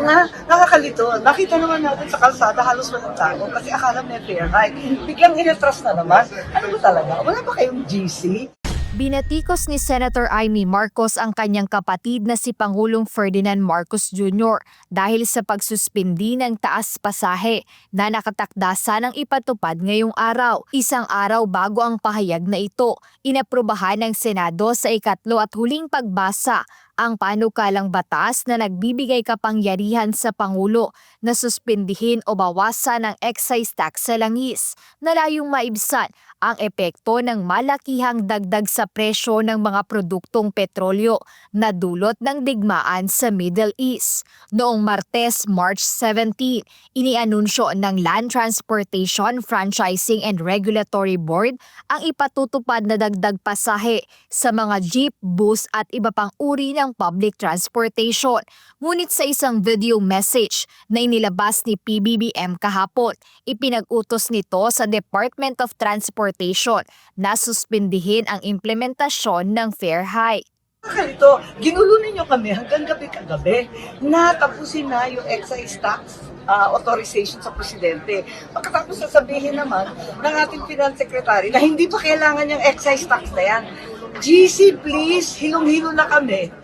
nga, nakakalito. Nakita naman natin sa kalsada, halos walang tao kasi akala may fair hike. Biglang inatras na naman. Ano ba talaga? Wala ba kayong GC? Binatikos ni Senator Amy Marcos ang kanyang kapatid na si Pangulong Ferdinand Marcos Jr. dahil sa pagsuspindi ng taas pasahe na nakatakda sanang ipatupad ngayong araw. Isang araw bago ang pahayag na ito, inaprubahan ng Senado sa ikatlo at huling pagbasa ang panukalang batas na nagbibigay kapangyarihan sa Pangulo na suspindihin o bawasan ang excise tax sa langis na layong maibsan ang epekto ng malakihang dagdag sa presyo ng mga produktong petrolyo na dulot ng digmaan sa Middle East. Noong Martes, March 17, inianunsyo ng Land Transportation, Franchising and Regulatory Board ang ipatutupad na dagdag pasahe sa mga jeep, bus at iba pang uri ng public transportation. Ngunit sa isang video message na inilabas ni PBBM kahapon, ipinag-utos nito sa Department of Transportation na suspindihin ang implementasyon ng fare hike. Nakakalito. Ginulo ninyo kami hanggang gabi-kagabi na tapusin na yung excise tax authorization sa presidente. Pagkatapos sasabihin naman ng ating finance secretary na hindi pa kailangan yung excise tax na yan. GC please, hilong-hilo na kami.